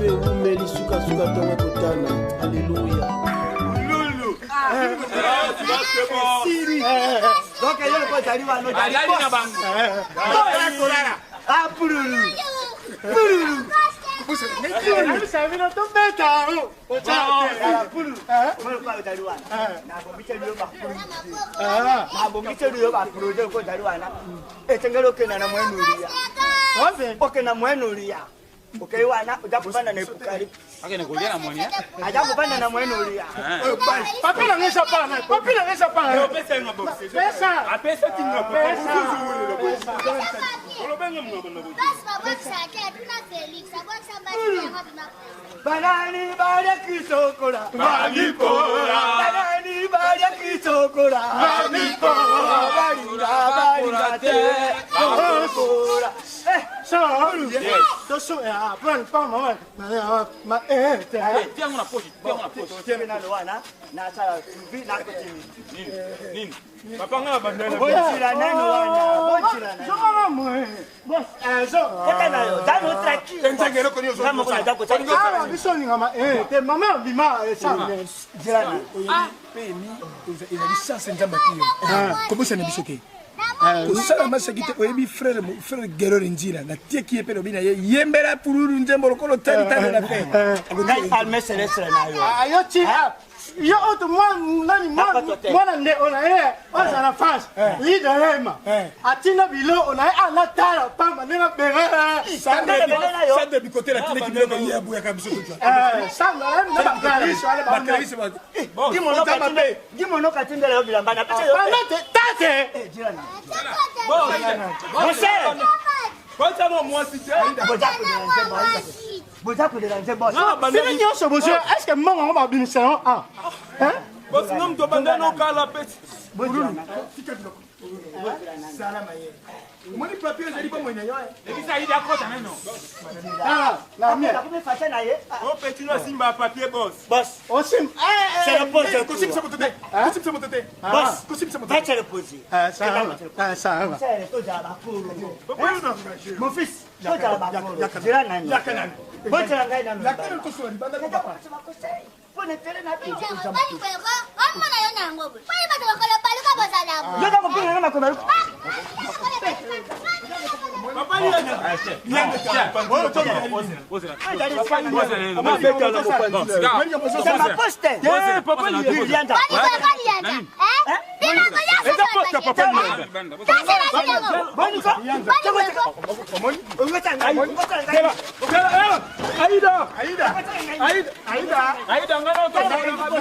pe umeli suka tonga kotana. Alléluia. Lulu. Donc il y a le pote arrive à notre okay, wana utakupanda na epukari. Akena kulia na mwani. Atakupanda na mwenu ulia. Papi na ngesha pana. Papi na ngesha pana. Pesa ngabo. Pesa. A pesa tinga. Pesa. Olobenga mngabo. Banani bale kisokora. Manipora. Banani bale kisokora. Manipora. Banira te. Manipora. Tiens una poche. Tiens na loana. Na sala vi na kotini. Nini? Papa nga bandana. Bonchira nani wana. Bonchira nani. Sokala mwe. Boss, Kaka na yo. Dano traki. Tenzangero koni yo. Kama kuna dako traki. ah, bisoni ngama te mama bima chambe. Jirana. Il a dit ça, c'est un jambakio. Comment ça n'est pas choqué? Osala masakite oyebi frère Guerrero Njira na tie qui epelo bina yembera pululu njembo lokolo tani tani na fe. Ngai alme celeste na yo. Ayo ti yo oto mwana nde ona ozala face leader ema atina bilo ona ala tala pamba ndenga bera Ça de côté la télé qui me dit ya buya kabiso to. sanga na bakariso ale ba Dimono katindela yo bilamba na pesa yo. tate Jirana. Boja ko de la nzembo. fini nyonso bozo est-ce que mongo ba bimisano ah hein Boss ngam to bandana kala pesa. Salama ye. Moni papier ezali ba moina yo. Ebisa ida kota neno. ah la mie Comme fâché na ye. O petit no simba papier boss. Boss. osim C'est le poste. Kosim sa motote. Kosim sa motote. Boss. Kosim sa motote. Faites le poser. ça va C'est le poste à la cour. Mon fils, je vais à la cour. Jirana. Yakanan. Bonchira ngai na. Yakanan to so banda ko papa. Pone tele na bi. Yo ko pinga na makomaru. Papa ni C'est ma poste. Papa ni Juliana. Aida ngana to Aida.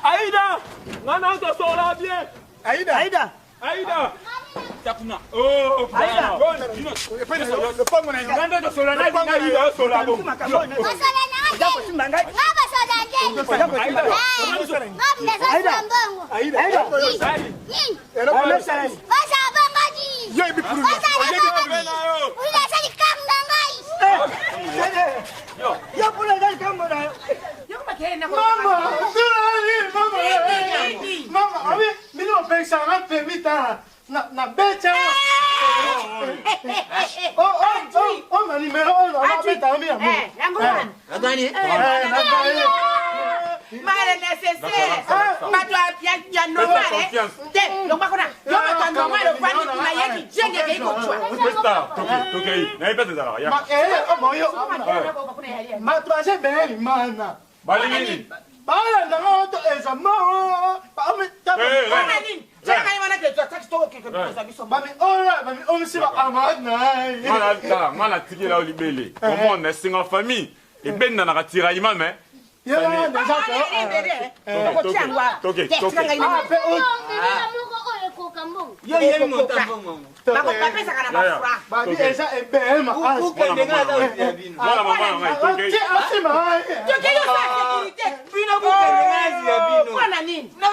Aida ngana to sola bien. Aida. Takuna. Oh, Aida. Le pomme na Ngana to sola na Aida sola bo. Yo ebi pulu. Yo pula dai kambo na. mama abi mino pensa na pemita na becha oh ma numero na beta mi amo Agani? Mare necessaire. Mato ya normale. De, lo makona. Yo mato normale kwani kuna yeki jenge ke iko chwa. Questa, tokei. Na ipete dala ya. ma mo yo ma troisième belle mana Balingini. bala na moto ezama ba mi ta Ona nini? Chana kani wana ke tax to ke pesa biso. ba mi on si ba amana Ngana tiki la olibele. Comment on est single famille? Et ben na katira imame. yo déjà Toke. ah pe o Yo ye mo tambongo. Ba ko pesa kana ba fura. ba di esa e belle ma as Voilà maman ngai toke. ti asima Yo ke yo sa sécurité. Bino bu kende ngazi ya bino. Wana nini? Na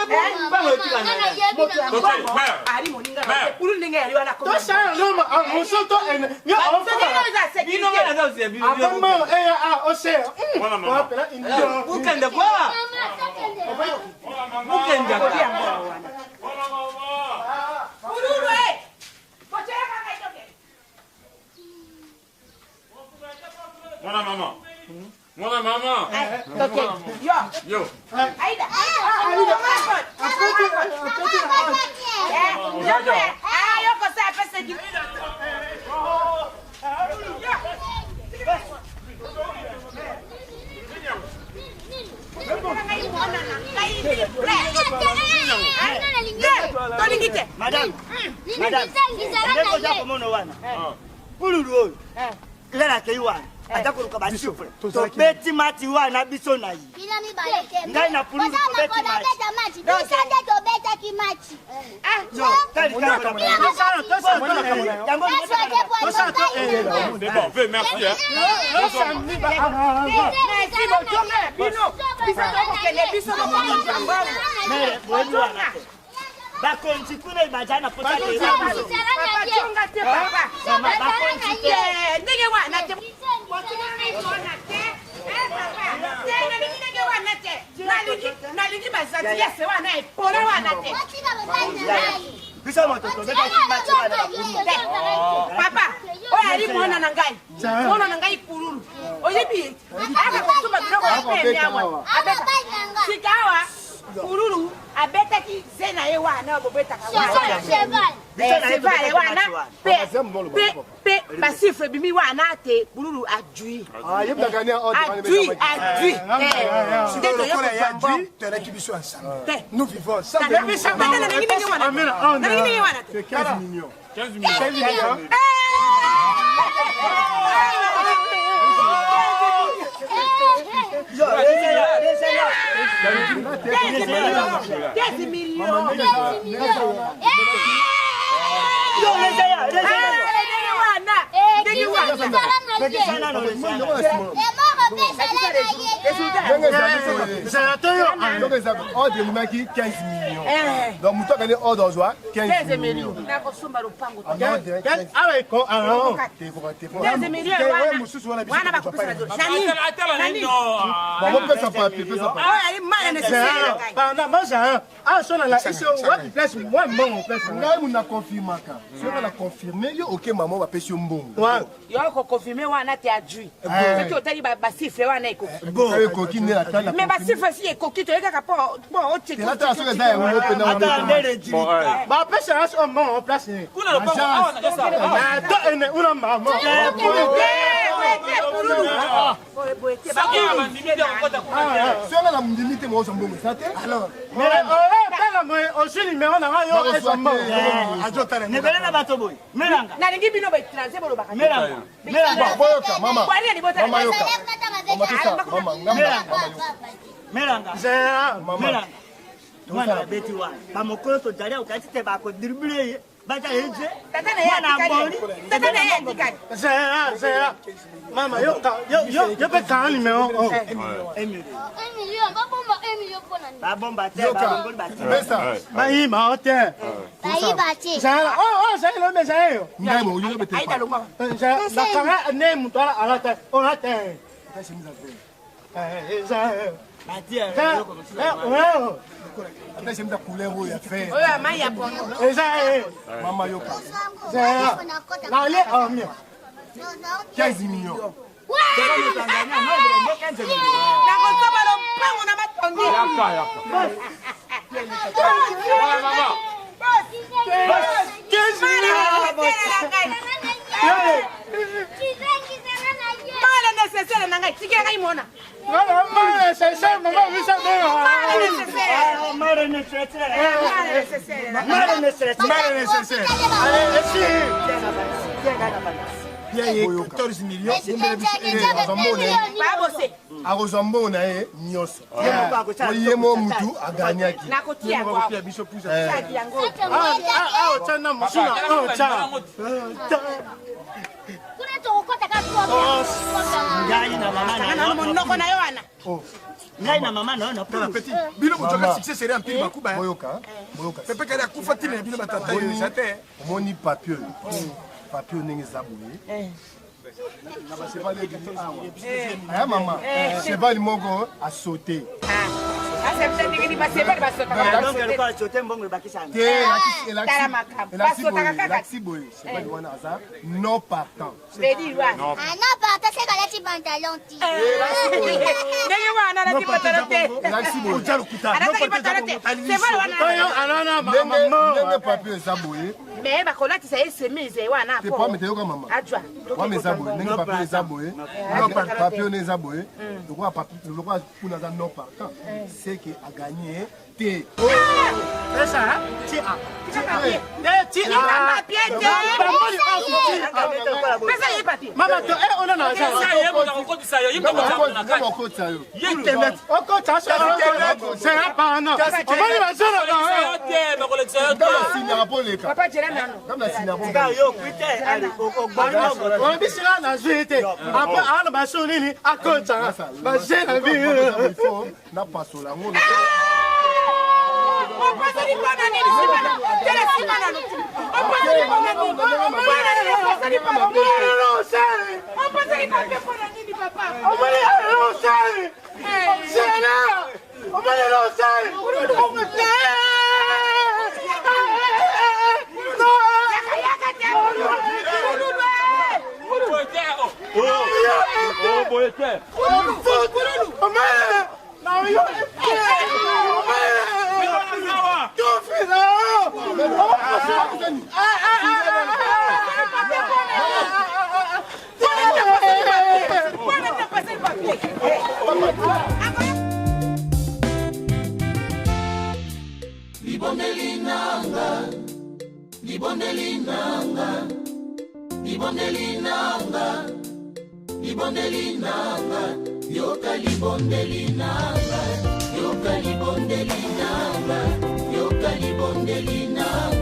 ba mo tika na. Toke, mère. Ari mo ninga. Ulu ninga yali wana ko. to sa no ma on so to en yo on So ke yo sa sécurité. abamba o se Voilà maman. pela indio Ukende kwa. Ukende kwa. Voilà maman. Ururu eh. Bocheka kaka itoke. Aïda. Madame, Lela ke yuan. Ada ko ka ba sufre. To beti mati wana biso na yi. Ngai na pulu ko beti mati. Do sande to beta ki mati. Yo, kali ka ko. C'est bon, fais merci. Bakonzi kuna ibajana pota ke. Papa chunga te papa. Bakonzi te. Ndenge wana te. Nalingi bazati yese wana epole wana te. Bisa moto beta kimati wana pulu. Papa, oya ali mwana na ngai. Mwana na ngai pululu. Oyibi. Aka kusuma biloko ya nyawa. Sikawa. Pululu abeta ki zena ye wana bobeta ka wana. Cheval wana. Pe basifre bimi wana te pululu ajui. Yebda gagner Ajui. C'était le coup de Dieu, tu as qui biso ensemble. Nous vivons ça. 15 millions. 15 millions. Yo, donc muto kale ordre joie 15 millions. Mais bah si facile coquille tu es capable bon on te Bah après ça reste un bon en place. Mwana beti wa bamokolo to dalia ukati te bako dribble baja eje tata na ya ndikani Zera mama yo pe kan numéro 1 million ba bomba te ba ngol ba te ba yi ma hotel Zera ça le message yo Ngai mo yo bete. aida longwa Zera la kanga ne mutala ala te on a te Zera Après c'est une couleur où il a fait. oya mai ya pono Maman yoka. Zera la le en mieux 15 millions. na kosoba lo pango na matongi Voilà, maman. 15 Mala nécessaire na ngai tikia ngai mona Maman, c'est ça, maman, oui, ça mala nécessaire Il y a 14 millions. babose Arozambo na e nyoso. Oyemo mutu aganyaki. nakotia kwa saki yango Chana musuna, chana. ngai na mama na monoko na yo wana ngai na mama na Tala petit. Bino mutoka succès serait un pile bakuba. Boyoka. Pepe kala kufatile na bino batata yo jate. Omoni papier. Papier ndenge zaboye. Ah maman, c'est pas le moko a sauté. donc eloko sote mbongo ebakisana elakisi boye chevali wana aza non partant non partant c'est kalati pantalon ti ndenge wana alati pantalon te elakisi boye alataki pantalon te cheval wana ndenge papier eza boye mais bakolatisa ye chemise wana te po meteyoka mama adwa wama eza boye ndenge papier eza boye papier one eza boye lokola kuna aza non partant c'est que aganye te Mama to ona na za. Yoka libondelinanga